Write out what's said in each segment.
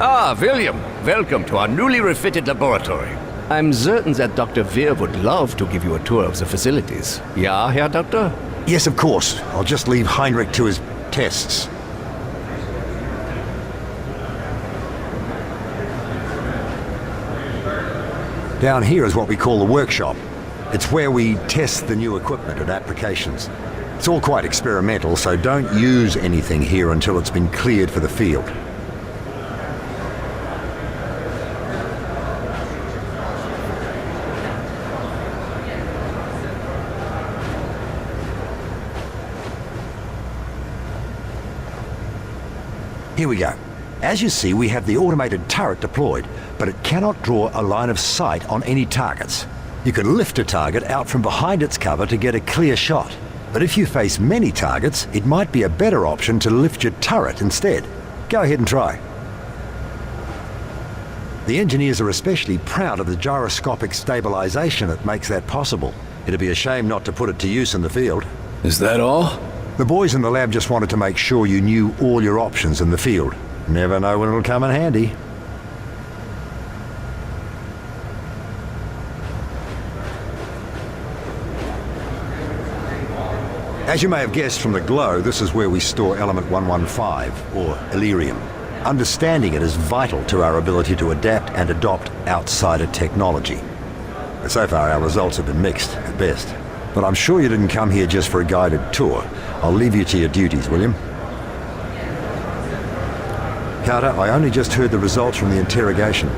Ah, William, welcome to our newly refitted laboratory. I'm certain that Dr. Weir would love to give you a tour of the facilities. Yeah, Herr Doctor? Yes, of course. I'll just leave Heinrich to his tests. Down here is what we call the workshop. It's where we test the new equipment and applications. It's all quite experimental, so don't use anything here until it's been cleared for the field. Here we go. As you see, we have the automated turret deployed, but it cannot draw a line of sight on any targets. You can lift a target out from behind its cover to get a clear shot. But if you face many targets, it might be a better option to lift your turret instead. Go ahead and try. The engineers are especially proud of the gyroscopic stabilization that makes that possible. It'd be a shame not to put it to use in the field. Is that all? The boys in the lab just wanted to make sure you knew all your options in the field. Never know when it'll come in handy. As you may have guessed from the glow, this is where we store element 115, or Illyrium. Understanding it is vital to our ability to adapt and adopt outsider technology. So far, our results have been mixed, at best. But I'm sure you didn't come here just for a guided tour. I'll leave you to your duties, William. Carter, I only just heard the results from the interrogation.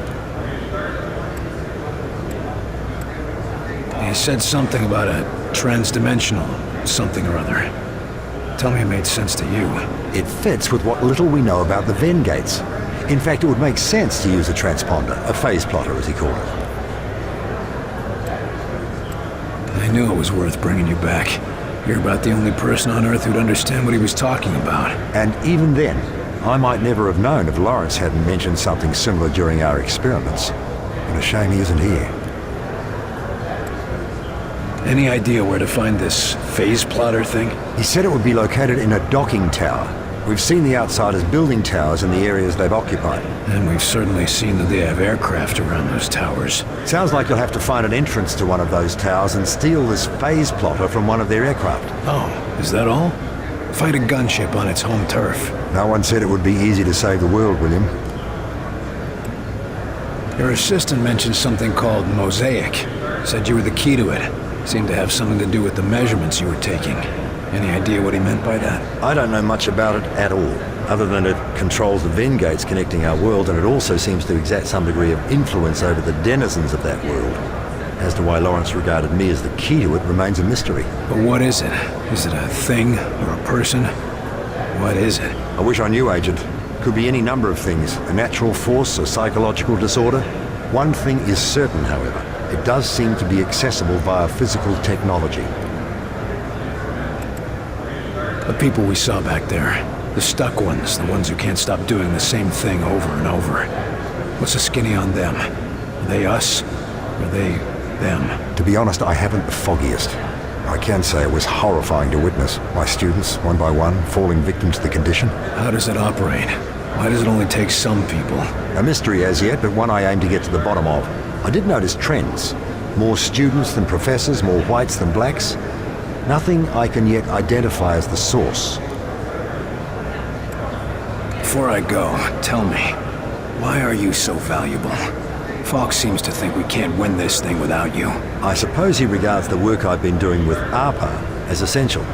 He said something about a transdimensional something or other. Tell me it made sense to you. It fits with what little we know about the Venn gates. In fact, it would make sense to use a transponder, a phase plotter as he called it. I knew it was worth bringing you back. You're about the only person on Earth who'd understand what he was talking about. And even then, I might never have known if Lawrence hadn't mentioned something similar during our experiments. What a shame he isn't here. Any idea where to find this phase plotter thing? He said it would be located in a docking tower. We've seen the outsiders building towers in the areas they've occupied. And we've certainly seen that they have aircraft around those towers. Sounds like you'll have to find an entrance to one of those towers and steal this phase plotter from one of their aircraft. Oh, is that all? Fight a gunship on its home turf. No one said it would be easy to save the world, William. Your assistant mentioned something called Mosaic. Said you were the key to it. Seemed to have something to do with the measurements you were taking. Any idea what he meant by that? I don't know much about it at all, other than it controls the Venn gates connecting our world, and it also seems to exert some degree of influence over the denizens of that world. As to why Lawrence regarded me as the key to it remains a mystery. But what is it? Is it a thing or a person? What is it? I wish I knew, Agent. Could be any number of things. A natural force, a psychological disorder. One thing is certain, however. It does seem to be accessible via physical technology. The people we saw back there. The stuck ones, the ones who can't stop doing the same thing over and over. What's the skinny on them? Are they us? Or are they them? To be honest, I haven't the foggiest. I can say it was horrifying to witness. My students, one by one, falling victim to the condition. How does it operate? Why does it only take some people? A mystery as yet, but one I aim to get to the bottom of. I did notice trends. More students than professors, more whites than blacks. Nothing I can yet identify as the source. Before I go, tell me, why are you so valuable? Fox seems to think we can't win this thing without you. I suppose he regards the work I've been doing with ARPA as essential.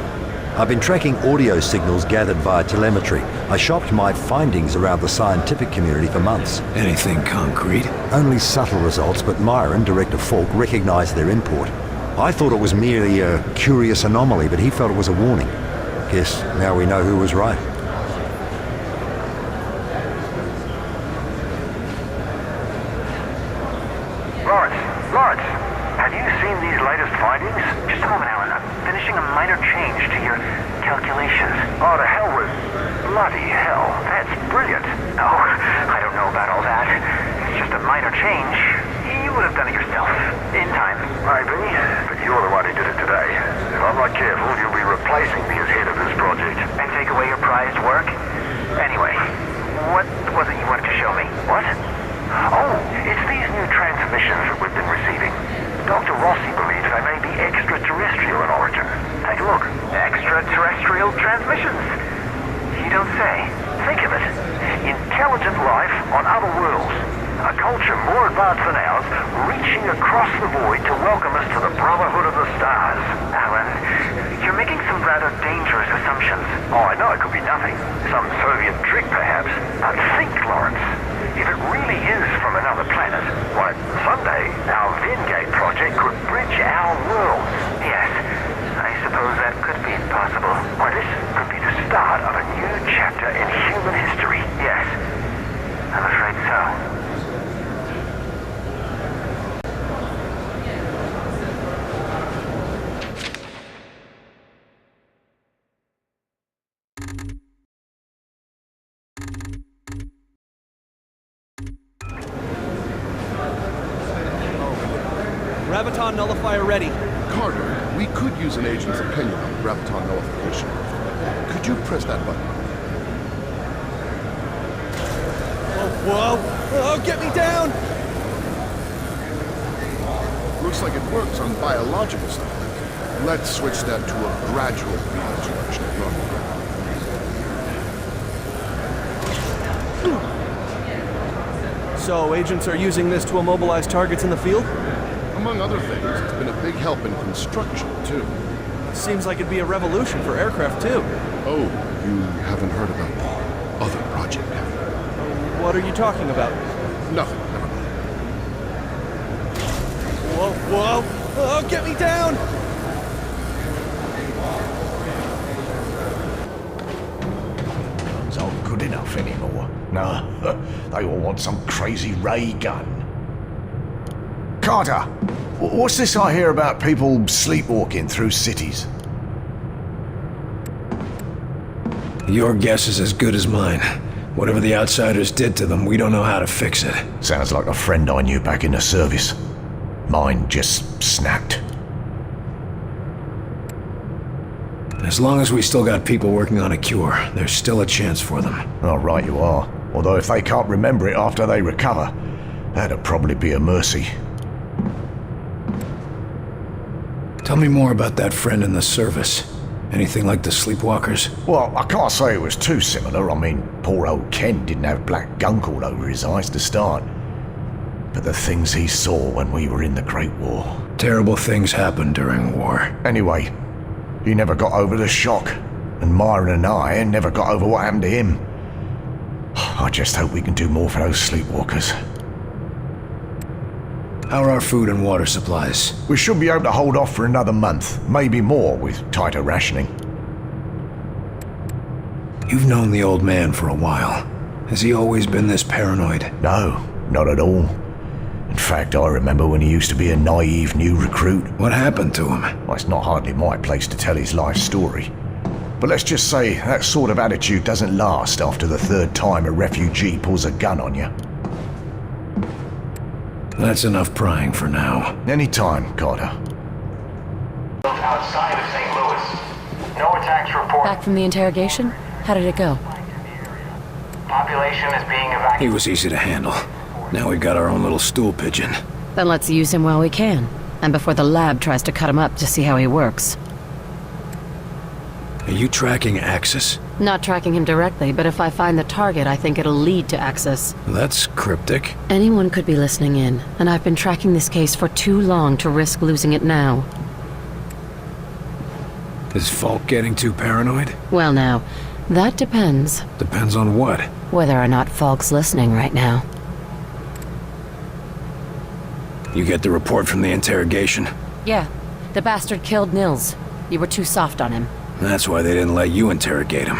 I've been tracking audio signals gathered via telemetry. I shopped my findings around the scientific community for months. Anything concrete? Only subtle results, but Myron, Director Falk, recognized their import. I thought it was merely a curious anomaly, but he felt it was a warning. Guess now we know who was right. Lawrence, have you seen these latest findings? Just a moment, Alan. I'm finishing a minor change to your calculations. Oh, the hell with... Bloody hell. That's brilliant. Oh, I don't know about all that. It's just a minor change. You would have done it yourself. In time. Maybe, but you're the one who did it today. If I'm not careful, you'll be replacing me as head of this project. And take away your prized work? Anyway, what was it you wanted to show me? more advanced than ours, reaching across the void to welcome us to the Brotherhood of the Stars. Alan, you're making some rather dangerous assumptions. Oh, I know it could be nothing. Some Soviet trick, perhaps. But think, Lawrence. If it really is from another planet, why, someday our Vingate project could bridge our worlds. Yes, I suppose that could be possible. Why, this could be the start of a new chapter in human history. Yes, I'm afraid so. Graviton nullifier ready. Carter, we could use an agent's opinion on graviton nullification. Could you press that button? Whoa! Oh, get me down! Looks like it works on biological stuff. Let's switch that to a gradual beam injection at normal gravity. So, agents are using this to immobilize targets in the field? Among other things, it's been a big help in construction, too. Seems like it'd be a revolution for aircraft, too. Oh, you haven't heard about the other project, have you? What are you talking about? Nothing, never mind. Whoa! Oh, get me down! Guns aren't good enough anymore. No, they all want some crazy ray gun. Carter, what's this I hear about people sleepwalking through cities? Your guess is as good as mine. Whatever the outsiders did to them, we don't know how to fix it. Sounds like a friend I knew back in the service. Mine just snapped. As long as we still got people working on a cure, there's still a chance for them. Oh, right you are. Although if they can't remember it after they recover, that'd probably be a mercy. Tell me more about that friend in the service. Anything like the sleepwalkers? Well, I can't say it was too similar. I mean, poor old Ken didn't have black gunk all over his eyes to start. But the things he saw when we were in the Great War. Terrible things happen during war. Anyway, he never got over the shock. And Myron and I never got over what happened to him. I just hope we can do more for those sleepwalkers. How are our food and water supplies? We should be able to hold off for another month, maybe more with tighter rationing. You've known the old man for a while. Has he always been this paranoid? No, not at all. In fact, I remember when he used to be a naive new recruit. What happened to him? Well, it's not hardly my place to tell his life story. But let's just say that sort of attitude doesn't last after the third time a refugee pulls a gun on you. That's enough prying for now. Anytime, Carter. Outside of St. Louis. No attacks reported. Back from the interrogation? How did it go? Population is being evacuated. He was easy to handle. Now we've got our own little stool pigeon. Then let's use him while we can. And before the lab tries to cut him up to see how he works. Are you tracking Axis? Not tracking him directly, but if I find the target, I think it'll lead to Axis. That's cryptic. Anyone could be listening in, and I've been tracking this case for too long to risk losing it now. Is Falk getting too paranoid? Well now, that depends. Depends on what? Whether or not Falk's listening right now. You get the report from the interrogation? Yeah, the bastard killed Nils. You were too soft on him. That's why they didn't let you interrogate him.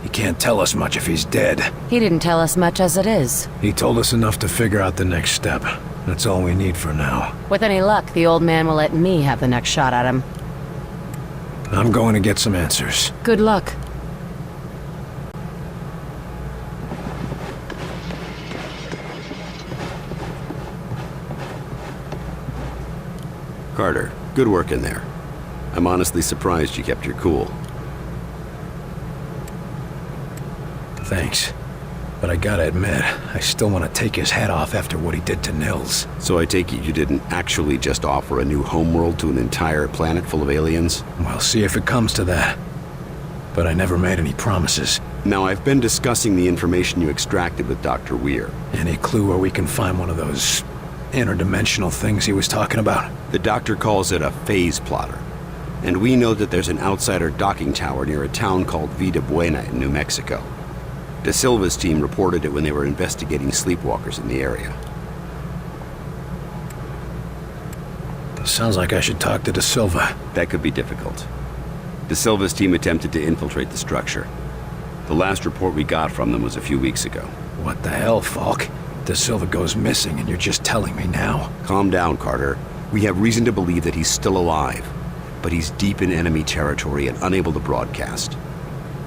He can't tell us much if he's dead. He didn't tell us much as it is. He told us enough to figure out the next step. That's all we need for now. With any luck, the old man will let me have the next shot at him. I'm going to get some answers. Good luck. Carter, good work in there. I'm honestly surprised you kept your cool. Thanks. But I gotta admit, I still want to take his head off after what he did to Nils. So I take it you didn't actually just offer a new homeworld to an entire planet full of aliens? We'll see if it comes to that. But I never made any promises. Now, I've been discussing the information you extracted with Dr. Weir. Any clue where we can find one of those interdimensional things he was talking about? The doctor calls it a phase plotter. And we know that there's an outsider docking tower near a town called Vida Buena in New Mexico. De Silva's team reported it when they were investigating sleepwalkers in the area. Sounds like I should talk to De Silva. That could be difficult. De Silva's team attempted to infiltrate the structure. The last report we got from them was a few weeks ago. What the hell, Falk? De Silva goes missing and you're just telling me now? Calm down, Carter. We have reason to believe that he's still alive, but he's deep in enemy territory and unable to broadcast.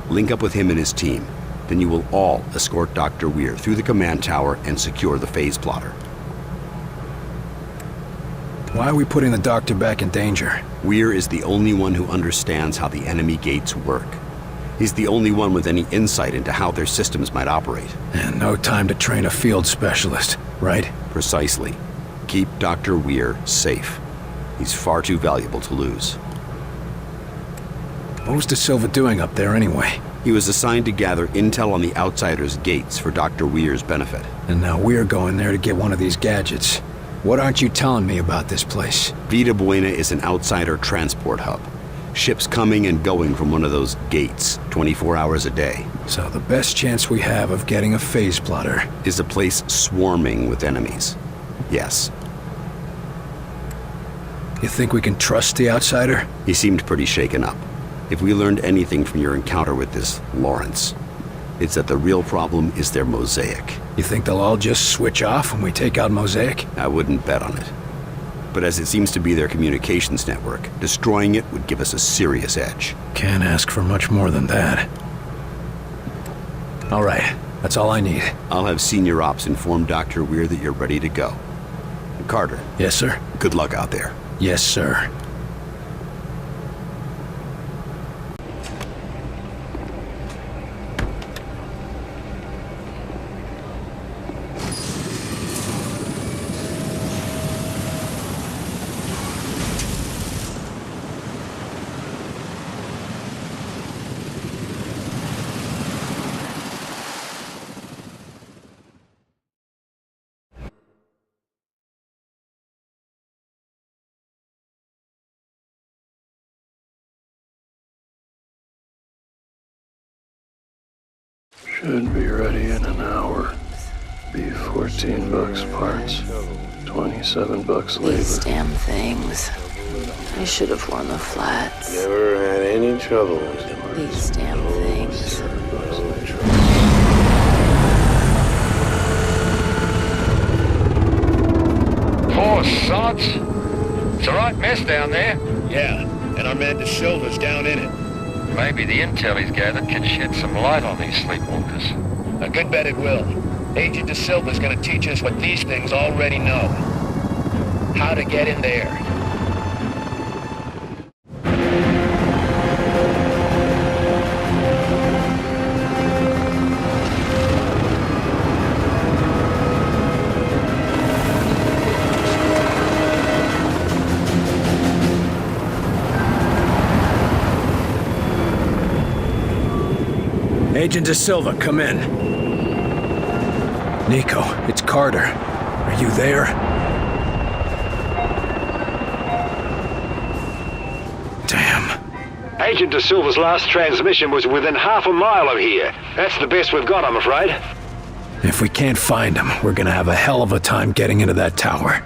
Link up with him and his team. Then you will all escort Dr. Weir through the command tower and secure the phase plotter. Why are we putting the doctor back in danger? Weir is the only one who understands how the enemy gates work. He's the only one with any insight into how their systems might operate. And no time to train a field specialist, right? Precisely. Keep Dr. Weir safe. He's far too valuable to lose. What was De Silva doing up there anyway? He was assigned to gather intel on the Outsiders' gates for Dr. Weir's benefit. And now we're going there to get one of these gadgets. What aren't you telling me about this place? Vida Buena is an outsider transport hub. Ships coming and going from one of those gates, 24 hours a day. So the best chance we have of getting a phase plotter is a place swarming with enemies. Yes. You think we can trust the outsider? He seemed pretty shaken up. If we learned anything from your encounter with this Lawrence, it's that the real problem is their mosaic. You think they'll all just switch off when we take out Mosaic? I wouldn't bet on it. But as it seems to be their communications network, destroying it would give us a serious edge. Can't ask for much more than that. All right, that's all I need. I'll have Senior Ops inform Dr. Weir that you're ready to go. Carter. Yes, sir? Good luck out there. Yes, sir. Should be ready in an hour. Be $14 parts, $27 labor. These damn things. I should have won the flats. Never had any trouble with them. These damn things. Poor sods. It's a right mess down there. Yeah, and our man De Silva's down in it. Maybe the intel he's gathered can shed some light on these sleepwalkers. A good bet it will. Agent De Silva's gonna teach us what these things already know. How to get in there. Agent De Silva, come in. Nico, it's Carter. Are you there? Damn. Agent De Silva's last transmission was within half a mile of here. That's the best we've got, I'm afraid. If we can't find him, we're gonna have a hell of a time getting into that tower.